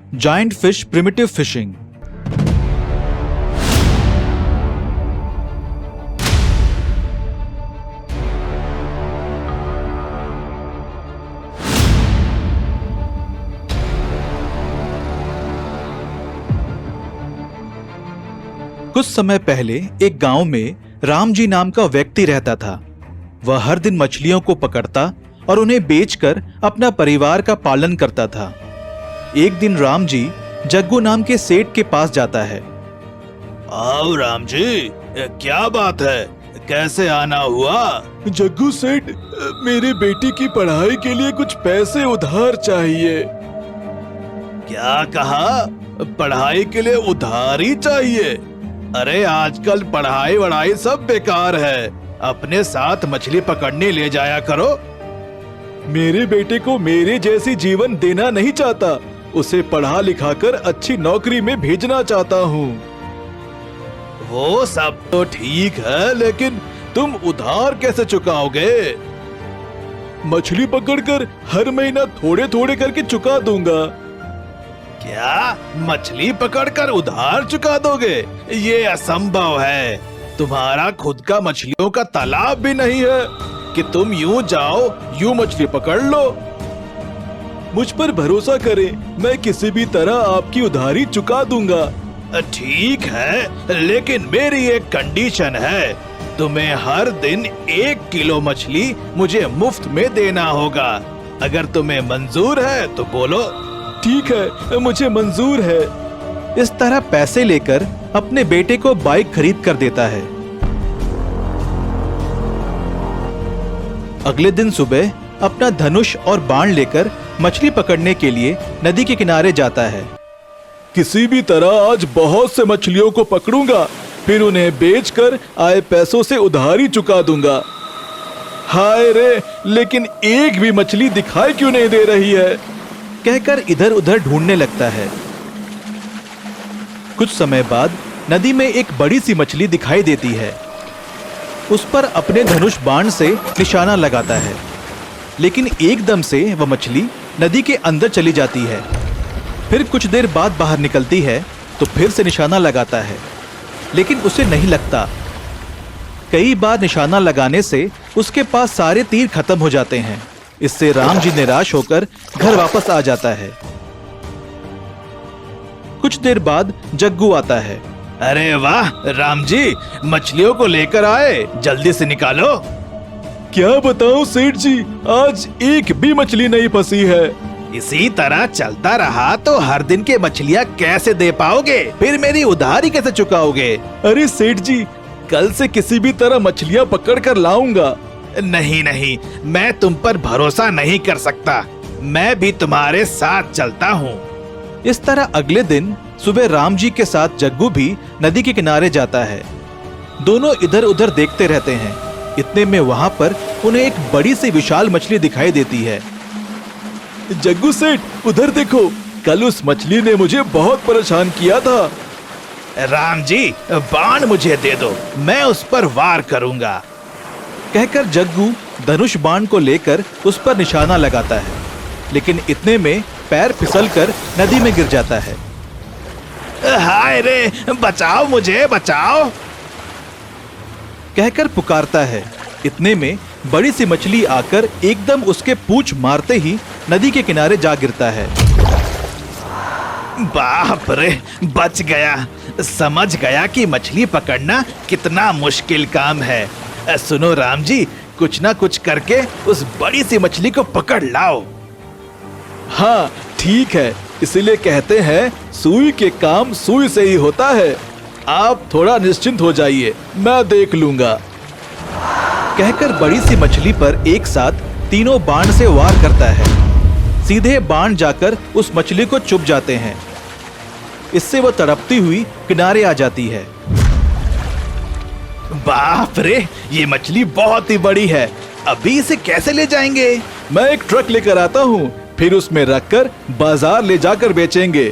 Giant fish primitive fishing. कुछ समय पहले एक गांव में राम जी नाम का व्यक्ति रहता था। वह हर दिन मछलियों को पकड़ता और उन्हें बेचकर अपना परिवार का पालन करता था। एक दिन राम जी जग्गू नाम के सेठ के पास जाता है। आओ राम जी, क्या बात है, कैसे आना हुआ? जग्गू सेठ, मेरे बेटी की पढ़ाई के लिए कुछ पैसे उधार चाहिए। क्या कहा? पढ़ाई के लिए उधार ही चाहिए? अरे आजकल पढ़ाई वढ़ाई सब बेकार है, अपने साथ मछली पकड़ने ले जाया करो। मेरे बेटे को मेरे जैसी जीवन देना नहीं चाहता, उसे पढ़ा लिखा कर अच्छी नौकरी में भेजना चाहता हूँ। वो सब तो ठीक है, लेकिन तुम उधार कैसे चुकाओगे? मछली पकड़कर हर महीना थोड़े थोड़े करके चुका दूंगा। क्या मछली पकड़कर उधार चुका दोगे? ये असंभव है। तुम्हारा खुद का मछलियों का तालाब भी नहीं है कि तुम यूं जाओ यूं मछली पकड़ लो। मुझ पर भरोसा करें, मैं किसी भी तरह आपकी उधारी चुका दूंगा। ठीक है, लेकिन मेरी एक कंडीशन है। तुम्हें हर दिन 1 किलो मछली मुझे मुफ्त में देना होगा। अगर तुम्हें मंजूर है तो बोलो। ठीक है, मुझे मंजूर है। इस तरह पैसे लेकर अपने बेटे को बाइक खरीद कर देता है। अगले दिन सुबह अपना धनुष और बाण लेकर मछली पकड़ने के लिए नदी के किनारे जाता है। किसी भी तरह आज बहुत से मछलियों को पकड़ूंगा, फिर उन्हें बेचकर आए पैसों से उधारी चुका दूंगा। हाय रे, लेकिन एक भी मछली दिखाई क्यों नहीं दे रही है? कहकर इधर उधर ढूंढने लगता है। कुछ समय बाद नदी में एक बड़ी सी मछली दिखाई देती है। उस पर अपने धनुष बाण से निशाना लगाता है, लेकिन एकदम से वह मछली नदी के अंदर चली जाती है। फिर कुछ देर बाद बाहर निकलती है तो फिर से निशाना लगाता है, लेकिन उसे नहीं लगता। कई बार निशाना लगाने से उसके पास सारे तीर खत्म हो जाते हैं। इससे राम जी निराश होकर घर वापस आ जाता है। कुछ देर बाद जग्गू आता है। अरे वाह राम जी, मछलियों को लेकर आए, जल्दी से निकालो। क्या बताऊं सेठ जी, आज एक भी मछली नहीं फंसी है। इसी तरह चलता रहा तो हर दिन के मछलियाँ कैसे दे पाओगे? फिर मेरी उधारी कैसे चुकाओगे? अरे सेठ जी, कल से किसी भी तरह मछलियाँ पकड़ कर लाऊंगा। नहीं नहीं, मैं तुम पर भरोसा नहीं कर सकता। मैं भी तुम्हारे साथ चलता हूँ। इस तरह अगले दिन सुबह राम जी के साथ जग्गू भी नदी के किनारे जाता है। दोनों इधर उधर देखते रहते हैं। इतने में वहां पर उन्हें एक बड़ी सी विशाल मछली दिखाई देती है। जग्गू सेठ, उधर देखो, कल उस मछली ने मुझे बहुत परेशान किया था। राम जी, बाण मुझे दे दो, मैं उस पर वार करूंगा। कहकर जग्गू धनुष बाण को लेकर उस पर निशाना लगाता है, लेकिन इतने में पैर फिसलकर नदी में गिर जाता है। हाय रे, बचाओ मुझे, बचाओ, कहकर पुकारता है। इतने में बड़ी सी मछली आकर एकदम उसके पूंछ मारते ही नदी के किनारे जा गिरता है। बाप रे, बच गया। समझ गया कि मछली पकड़ना कितना मुश्किल काम है। सुनो राम जी, कुछ ना कुछ करके उस बड़ी सी मछली को पकड़ लाओ। हाँ ठीक है, इसीलिए कहते हैं सुई के काम सुई से ही होता है। आप थोड़ा निश्चिंत हो जाइए, मैं देख लूंगा। कहकर बड़ी सी मछली पर एक साथ तीनों बाण से वार करता है। सीधे बाण जाकर उस मछली को चुभ जाते हैं। इससे वह तड़पती हुई किनारे आ जाती है। बाप रे, ये मछली बहुत ही बड़ी है, अभी इसे कैसे ले जाएंगे? मैं एक ट्रक लेकर आता हूँ, फिर उसमें रखकर बाजार ले जाकर बेचेंगे।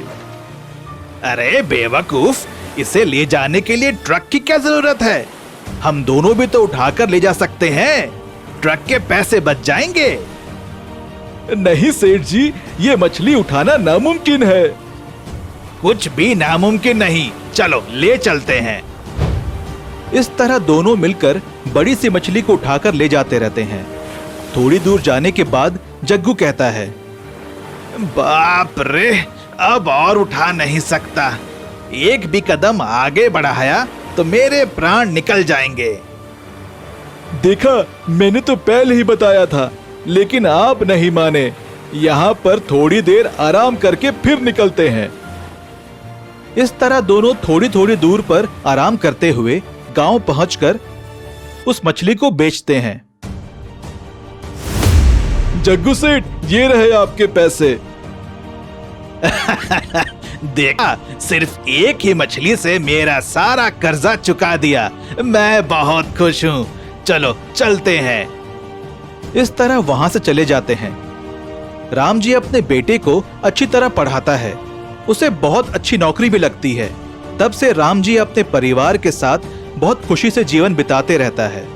अरे बेवकूफ, इसे ले जाने के लिए ट्रक की क्या जरूरत है? हम दोनों भी तो उठाकर ले जा सकते हैं। ट्रक के पैसे बच जाएंगे। नहीं सेठ जी, ये मछली उठाना नामुमकिन है। कुछ भी नामुमकिन नहीं। चलो ले चलते हैं। इस तरह दोनों मिलकर बड़ी सी मछली को उठाकर ले जाते रहते हैं। थोड़ी दूर जाने के बाद जग्गू कहता है, बाप रे, अब और उठा नहीं सकता। एक भी कदम आगे बढ़ाया तो मेरे प्राण निकल जाएंगे। देखा, मैंने तो पहले ही बताया था, लेकिन आप नहीं माने। यहाँ पर थोड़ी देर आराम करके फिर निकलते हैं। इस तरह दोनों थोड़ी थोड़ी दूर पर आराम करते हुए गांव पहुंचकर उस मछली को बेचते हैं। जग्गू सेठ, ये रहे आपके पैसे। देखा, सिर्फ एक ही मछली से मेरा सारा कर्जा चुका दिया। मैं बहुत खुश हूँ। चलो चलते हैं। इस तरह वहां से चले जाते हैं। राम जी अपने बेटे को अच्छी तरह पढ़ाता है। उसे बहुत अच्छी नौकरी भी लगती है। तब से राम जी अपने परिवार के साथ बहुत खुशी से जीवन बिताते रहता है।